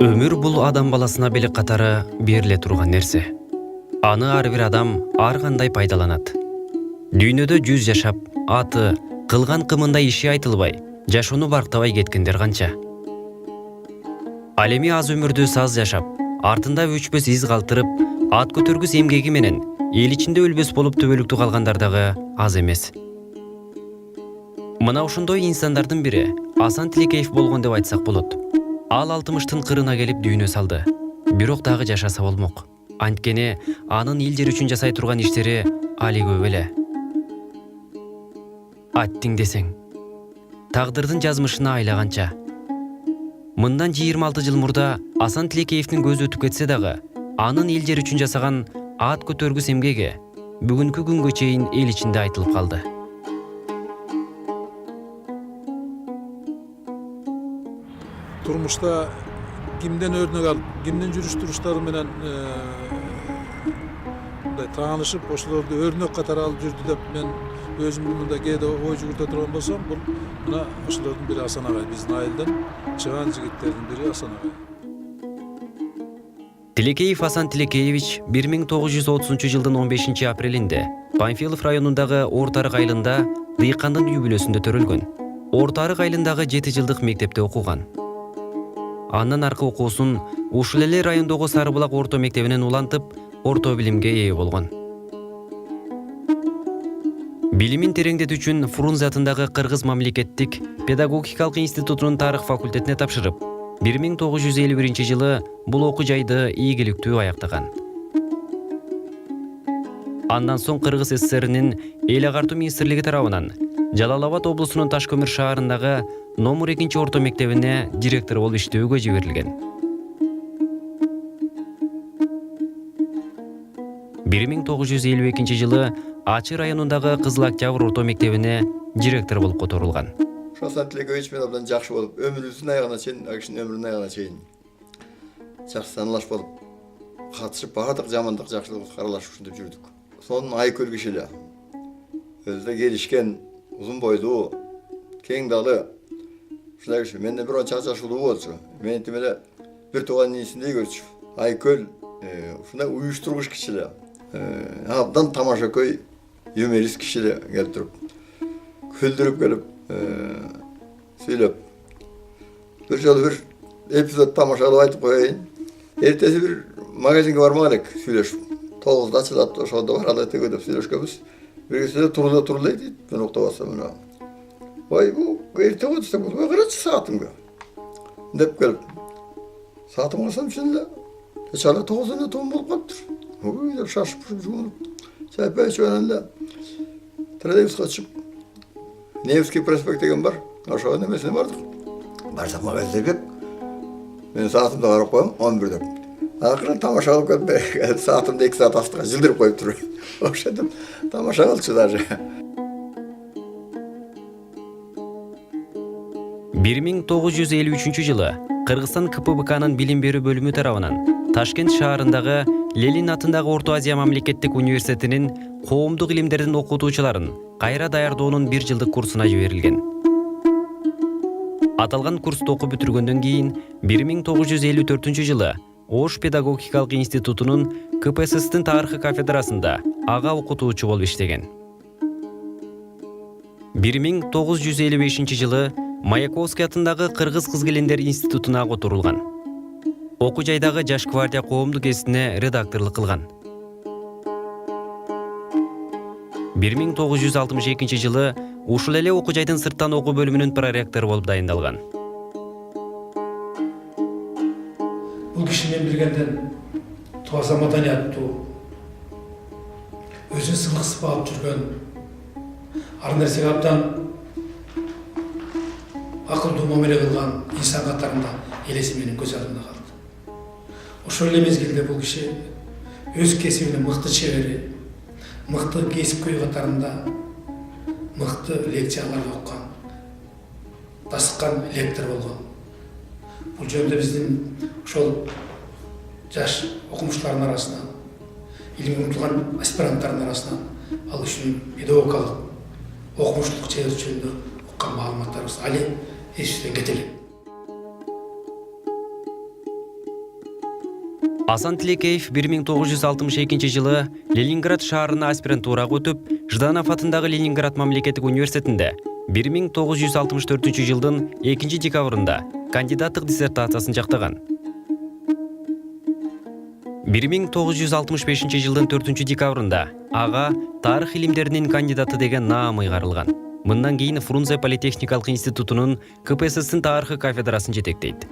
Өмүр бул адам баласына белек катары бериле турган нерсе. Аны ар бир адам ар кандай пайдаланат. Дүйнөдө 100 жашап, аты, кылган кымындай иши айтылбай, жашоону барктабай кеткендер канча. Ал эми аз өмүрдү саз жашап, артында өчпөс из калтырып, ат көтөргүс эмгеги менен эл ичинде өлбөс болуп төбөлүктүү калгандар дагы аз эмес. Мына ушундой инсандардын бири Асан Тилекеев болгон деп айтсак болот. Ал 60-тын кырына келип дүйнө салды. Бирок дагы жашаса болмок. Анткени анын эл жер үчүн жасай турган иштери али көп эле. Аттиң десең, тагдырдын жазмышына айлаганча. Мындан 26 жыл мурда Асан Тилекеевдин көзү өтүп кетсе дагы, анын эл жер үчүн жасаган ат көтөргүс эмгеги бүгүнкү күнгө чейин эл ичинде айтылып калды. Turmuşta kimden örnek alıp, kimden жүрүш туруштары менен таанышып, ошолорду өрнөк катары алып жүрдү деп мен өзүмдүн мында кээде ой жүгүртө турган болсом, бул мына ошолордун бири Асан агай, биздин айылдан чыган жигиттердин бири Асан агай. Тилекеев Асан Тилекеевич 1930 жылдын 15 апрелинде Панфилов районундагы Орто Арык айылында дыйкандын үй бүлөсүндө төрөлгөн. Орто Арык айылындагы 7 жылдык мектепте окуган. Андан аркы окуусун ушул эле райондогу Сарыбулак орто мектебинен улантып, орто билимге ээ болгон. Билимин тереңдетүү үчүн Фрунзе атындагы Кыргыз мамлекеттик педагогикалык институтунун тарых факультетине тапшырып, 1951 жылы бул окуу жайды ийгиликтүү аяктаган. Андан соң Кыргыз СССРнин эл агартуу министрлиги тарабынан Жалал-Абад облусунун Ташкөмүр шаарындагы номер 2 орто мектебине директор болуп иштөөгө жиберилген. 1952 жылы Ачы районундагы Кызыл Октябрь орто мектебине директор болуп которулган. Асан Тилекеевич менен абдан жакшы болуп, өмүрүбүздүн аягына чейин, кишинин өмүрүнүн аягына чейин жакшы таанылаш болуп, катышып, баардык жамандык, жакшылык каралашып ушинтип жүрдүк. Сонун айкөл киши эле. Өзү да келишкен, узун бойлуу, кең далы. Ушундай киши. Менден бир онча жашылуу болчу. Менитим эле бир тууган инисиндей көрчү. Айкөл, ушундай уюштургуч киши эле. Абдан тамашакөй, юморист киши эле келип туруп, күлдүрүп келип, сүйлөп. Бир жолу бир эпизод тамашалап айтып коеюн. Эртеси бир магазинге бармак элек сүйлөшүп. 9-да ачылат, ошондо баралы төгө деп сүйлөшкөнбүз. Биргиси турулай дейт, мен уктап атсам мына. Ой, бул эрте болду десем, бул карачы саатымга. Деп келип, саатымга карасам чын эле чала 9-да том болуп калыптыр. Ой, деп шашып жуунуп, чайпай ичип анан эле троллейбуска чыгып, Невский проспект деген бар. Ошого немесине бардык. Барсак магазинге мен саатымды карап коем, 11 деп. Акырын тамаша кылып келип, саатымды 2 саат астыга жылдырып коюптур. Ошентип тамаша кылчу даже. 1953 жылы Кыргызстан КПБКнын билим берүү бөлүмү тарабынан Ташкент шаарындагы Ленин атындагы Орто Азия мамлекеттик университетинин коомдук илимдердин окутуучуларын кайра даярдоонун 1 жылдык курсуна жиберилген. Аталган курсту окуп бүтүргөндөн кийин 1954 жылы Ош педагогикалык институтунун КПССтин тарыхы кафедрасында ага окутуучу болуп иштеген. 1955 жылы Маяковский атындагы Кыргыз кыз-келиндер институтуна которулган. Окуу жайдагы Жаш гвардия коомдук гезитине редакторлук кылган. 1962 жылы ушул эле окуу жайдын сырттан окуу бөлүмүнүн проректору болуп дайындалган. Бул киши менен биргенден туаса маданияттуу, өзүн сылыксыз багып жүргөн, ар нерсеге абдан акылдуу мамиле кылган инсан катарында элеси менен көз алдымда калды. Ошол эле мезгилде бул киши өз кесибинин мыкты чебери, мыкты кесипкөй катарында мыкты лекцияларды оккан, тасыккан лектор болгон. Бул жөнүндө биздин ошол жаш окумуштардын арасынан, илимге умтулган аспиранттардын арасынан ал кишинин педагогикалык окумуштук чеберчилигинде уккан маалыматтарыбыз али эсибизден кете элек. Асан Тилекеев 1962 жылы Ленинград шаарына аспирантурага өтүп, Жданов атындагы Ленинград мамлекеттик университетинде 1964 жылдын 2 декабрында кандидаттык диссертациясын жактаган. 1965 жылдын 4 декабрында ага тарых илимдеринин кандидаты деген наам ыйгарылган. Мындан кийин Фрунзе политехникалык институтунун КПСС тарыхы кафедрасын жетектейт.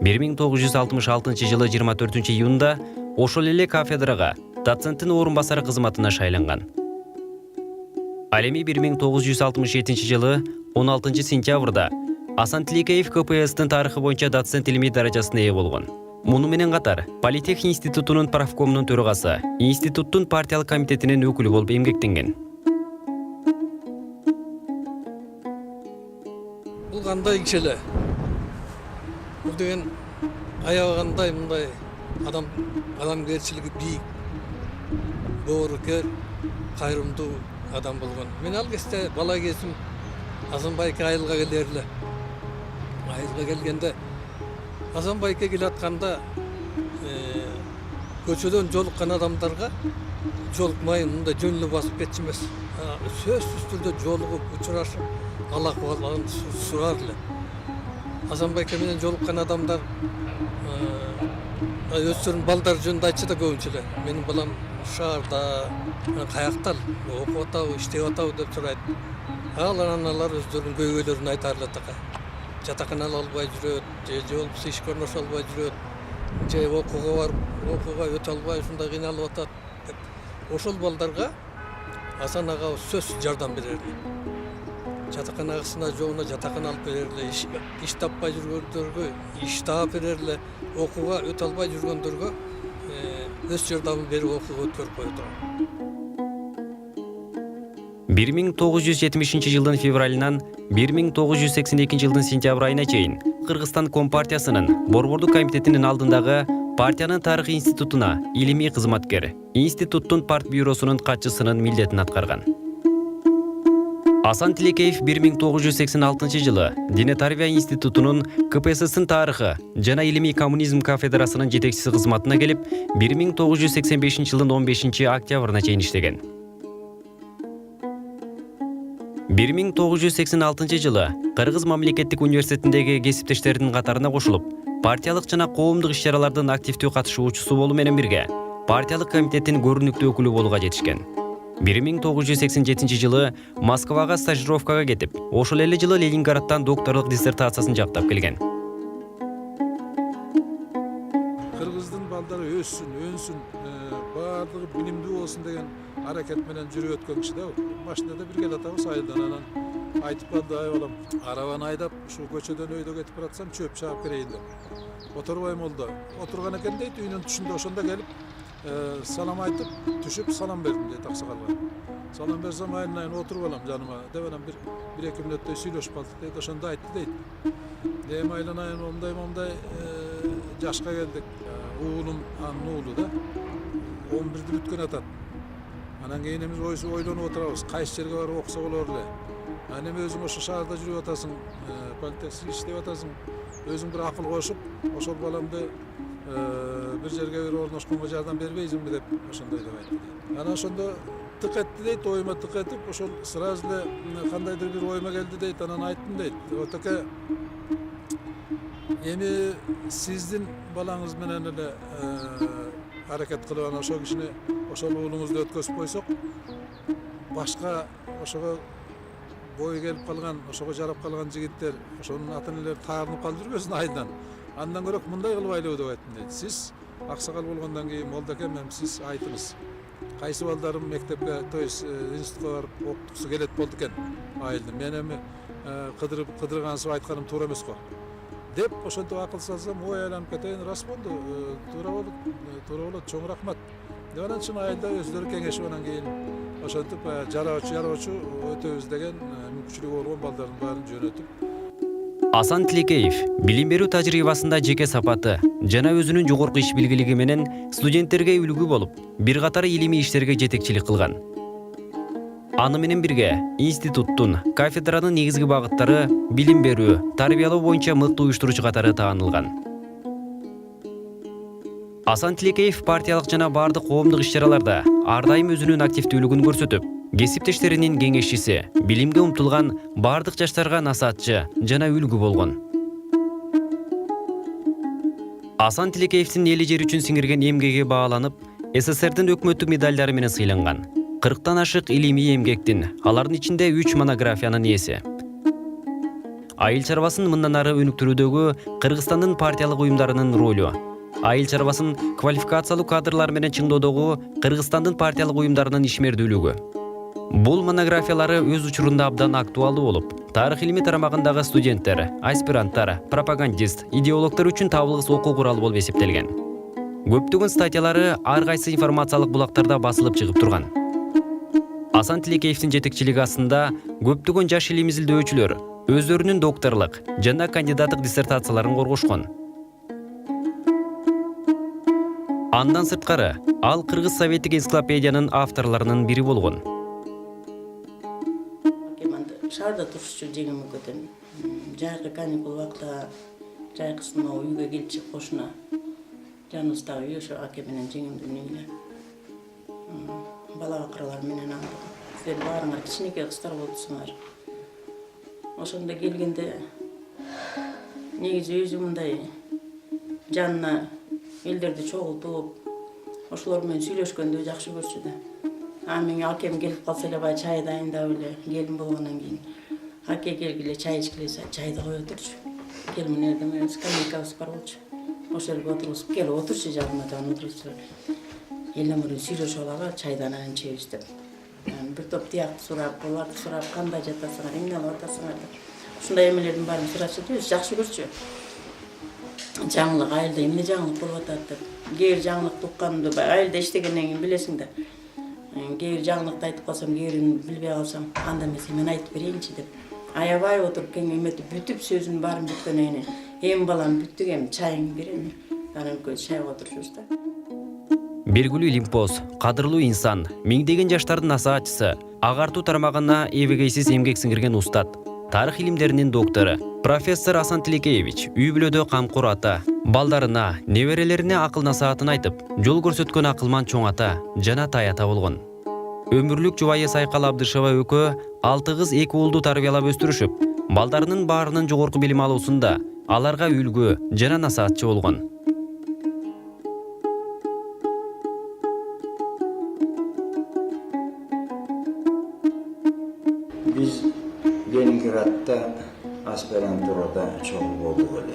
1966 жылы 24 июнда ошол эле кафедрага доценттин орун басары кызматына шайланган. Ал эми 1967 жылы 16 сентябрда Асан Тилекеев КПССтин тарыхы боюнча доцент илимий даражасына ээ болгон. Муну менен катар Политех институтунун правкомунун төрагасы, институттун партиялык комитетинин өкүлү болуп эмгектенген. Бул кандай киши эле? Бул деген аябагандай мындай адамгерчилиги бийик, боорукер, кайрымдуу адам болгон. Мен ал кезде бала кезим Азанбайке айылга келер эле. Айылга келгенде Азанбайке келатканда көчөдөн жолуккан адамдарга жолукмай мындай жөнүнө басып кетчү эмес. Сөзсүз түрдө жолугуп учурашып, ал акыбалын сурар эле. Азанбайке менен жолуккан адамдар өздөрүнүн балдары жөнүндө айтчу да көбүнчө эле. Менин балам шаарда, каякта окуп атабы, иштеп атабы деп сурайт. Ал аналар өздөрүнүн көйгөйлөрүн айтар эле така. Жатаканалы албай жүрөт, же болбосо ишке орношо албай жүрөт, же окууга барып, окууга өтө албай ушундай кыйналып атат деп. Ошол балдарга Асан ага сөзсүз жардам берер эле. Жатаканасына жоона жатакана алып берер эле, иш таппай жүргөндөргө иш таап берер эле, окууга өтө албай жүргөндөргө өз жардамын берип окууга өткөрүп кое турган. 1970 жылдын февралынан 1982 жылдын сентябрь айына чейин Кыргызстан Компартиясынын Борбордук комитетинин алдындагы партиянын тарыхый институтуна илимий кызматкер, институттун парт бюросунун катчысынын милдетин аткарган. Асан Тилекеев 1986 жылы Дине Тарбия институтунун КПССтин тарыхы жана илимий коммунизм кафедрасынын жетекчиси кызматына келип, 1985 жылдын 15 октябрына чейин иштеген. 1986 жылы Кыргыз мамлекеттик университетиндеги кесиптештердин катарына кошулуп, партиялык жана коомдук иш-чаралардын активдүү катышуучусу болуу менен бирге партиялык комитеттин көрүнүктүү өкүлү болууга жетишкен. 1987 жылы Москвага стажировкага кетип, ошол эле жылы Ленинградтан докторлук диссертациясын жактап келген. Кыргыздын балдары өссүн, өнсүн, баардыгы билимдүү болсун деген аракет менен жүрүп өткөн киши да. Машинада бир келе атабыз айылдан, анан айтып калды, ай балам, арабаны айдап, ушу көчөдөн өйдө кетип баратсам, чөп чаап берейин деп. Отурбайм болду. Отурган экен дейт, үйүнүн түшүндө ошондо келип, салам айтып, түшүп салам бердим дейт аксакалга. Салам берсем, айынан отуруп алам жаныма деп, анан бир-эки мүнөттөй сүйлөшүп калдык дейт, ошондо айтты дейт. Эми айланайын момдай жашка келдик. Уулум анын уулу да. 11-ди бүткөн атат. Анан кийин эмиз ойлонуп отурабыз, кайсы жерге барып окуса болор эле. Анан эми өзүң ошо шаарда жүрүп атасың, политехте иштеп атасың, өзүң бир акыл кошуп, ошол баламды бир жерге бир орношконго жардам бербейсиңби деп ошондой деп айтты. Анан ошондо тык этти дейт, оюма тык этип, ошол сразу эле кандайдыр бир оюма келди дейт, анан айттым дейт. Отаке эми сиздин балаңыз менен эле аракет кылып анан ошол кишини, ошол уулуңузду өткөзүп койсок, башка ошого бою келип калган, ошого жарап калган жигиттер, ошонун ата энелери таарынып калып жүрбөсүн айылдан. Андан көрөк мындай кылып айлоо деп айттым дейт. Сиз аксакал болгондон кийин молдоке менен сиз айтыңыз. Кайсы балдарым мектепке, то есть институтка барып окуткусу келет болду экен айылда. Мен эми кыдыргансып айтканым туура эмес го деп ошентип акыл салсам, ой айланып кетейин, рас болду, туура болот, чоң рахмат деп анан чын айылда өздөрү кеңешип анан кийин ошентип жароочу өтөбүз деген мүмкүнчүлүгү болгон балдардын баарын жөнөтүп. Асан Тилекеев билим берүү тажрыйбасында жеке сапаты жана өзүнүн жогорку иш билгилиги менен студенттерге үлгү болуп, бир катар илимий иштерге жетекчилик кылган. Аны менен бирге институттун, кафедранын негизги багыттары билим берүү, тарбиялоо боюнча мыкты уюштуруучу катары таанылган. Асан Тилекеев партиялык жана бардык коомдук иш-чараларда ар дайым өзүнүн активдүүлүгүн көрсөтүп, кесиптештеринин кеңешчиси, билимге умтулган бардык жаштарга насаатчы жана үлгү болгон. Асан Тилекеевдин эли жер үчүн сиңирген эмгеги бааланып, СССРдин өкмөттүк медалдары менен сыйланган. 40тан ашык илимий эмгектин, алардын ичинде 3 монографиянын ээси. Айыл чарбасын мындан ары өнүктүрүүдөгү Кыргызстандын партиялык уюмдарынын ролу, айыл чарбасын квалификациялуу кадрлар менен чыңдоодогу Кыргызстандын партиялык уюмдарынын ишмердүүлүгү. Бул монографиялары өз учурунда абдан актуалдуу болуп, тарых илими тарамагындагы студенттер, аспиранттар, пропагандист, идеологдор үчүн табылгыс окуу куралы болуп эсептелген. Көптөгөн статьялары ар кайсы информациялык булактарда басылып чыгып турган. Асан Тилекеевдин жетекчилиги астында көптөгөн жаш илим изилдөөчүлөр өздөрүнүн докторлук жана кандидаттык диссертацияларын коргошкон. Андан сырткары, ал Кыргыз советтик энциклопедиянын авторлорунун бири болгон. Шаарда турушчу жеңим өкөтөн. Жайкы каникул убакта жайкысын үйгө келчи кошуна. Жаныбыздагы үй ошо аке менен жеңимдин үйүнө. Бала бакыралар менен алдык. Силер баарыңар кичинекей кыздар болупсуңар. Ошондо келгенде негизи өзү мындай жанына элдерди чогултуп, ошолор менен сүйлөшкөндү жакшы көрчү да. Менин акем келип калса эле бай чай дайындап эле келин болгондон кийин аке келгиле чай ичкиле чайды кое отурчу. Келин менен скамейкабыз бар болчу. Ошол жерге отургузуп келип отурчу жагына жан отурчу. Элден менен сүйлөшүп алалы чайдан анан ичебиз деп. Бир топ тиякты сурап, буларды сурап, кандай жатасыңар, эмне кылып атасыңар деп. Ушундай эмелердин баарын сурашып жүрүбүз, жакшы көрчү. Жаңылык айылда эмне жаңылык болуп атат деп. Кээ бир жаңылыкты укканымды айылда иштегенден кийин билесиң да. Кээ бир жаңылыкты айтып калсам, кээ бирин билбей калсам, анда эмесе мен айтып берейинчи деп. Аябай отуруп кеңеметип бүтүп сөзүн баарын бүткөндөн кийин эми балам бүттүк эми чайыңды берейин. Анан экөөбүз чайга отурчубуз да. Белгилүү илимпоз, кадырлуу инсан, миңдеген жаштардын насаатчысы, агартуу тарамагына эбегейсиз эмгек сиңирген устат, тарых илимдеринин доктору, профессор Асан Тилекеевич үй бүлөдө камкор ата, балдарына, неберелерине акыл насаатын айтып, жол көрсөткөн акылман чоң ата жана тайата болгон. Өмүрлүк жубайы Сайкал Абдышева өкө 6 кыз 2 уулду тарбиялап өстүрүшүп, балдарынын баарынын жогорку билим алуусунда аларга үлгү жана насаатчы болгон. Биз Ленинградда аспирантурада чогуу болдук эле.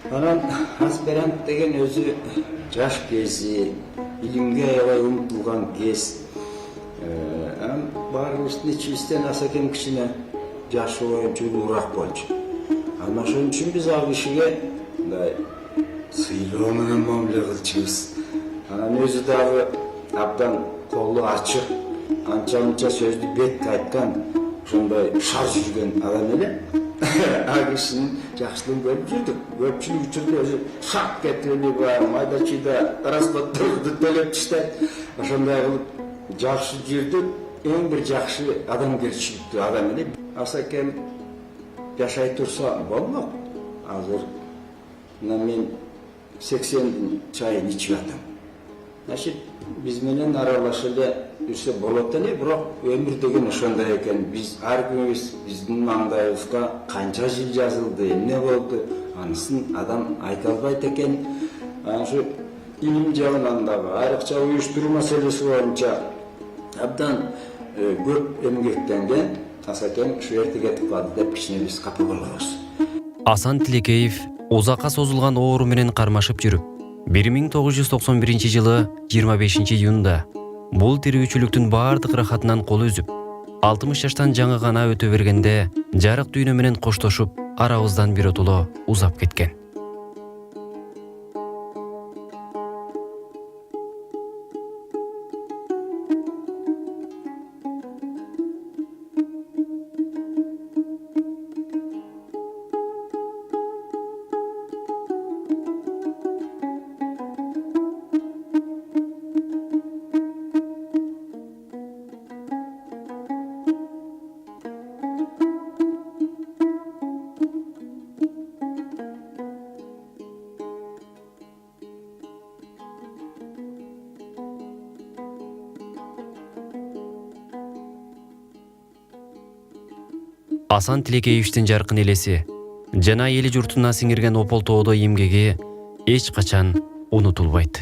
Анан аспирант деген өзү жаш кези, илимге аябай умтулган кез. Баарыбыздын ичибизден Асакем кичине жашы боюнча улуураак болчу. Анан ошон үчүн биз ал кишиге мындай сыйлоо менен мамиле кылчубуз. Анан өзү дагы абдан колу ачык, анча-мынча сөздү бетке айткан, ошондой шар жүргөн адам эле. Ал кишинин жакшылыгын көрүп жүрдүк. Көпчүлүк учурда өзү шак кетип эле майда-чүйда расходторду төлөп таштайт. Ошондой кылып жакшы жүрдүк. Эң бир жакшы адамгерчиликтүү адам эле. Асакем жашай турса болмок. Азыр мен 80 чайын ичип атам. Значит, биз менен аралаша эле жүрсө болот эле, бирок өмүр деген ошондой экен. Биз ар күнүбүз биздин маңдайыбызга канча жыл жазылды, эмне болду, анысын адам айта албайт экен. Ошо илим жагынан дагы айрыкча уюштуруу маселеси боюнча абдан көп эмгектенген. Асакем ушу эрте кетип калды деп кичине биз капа болобуз. Асан Тилекеев узакка созулган оору менен кармашып жүрүп, 1991 жылы 25 июнда бул тирүүчүлүктүн баардык рахатынан кол үзүп, 60 жаштан жаңы гана өтө бергенде жарык дүйнө менен коштошуп, арабыздан биротоло узап кеткен. Асан Тилекеевичтин жаркын элеси жана эли журтуна сиңирген ополтоодо эмгеги эч качан унутулбайт.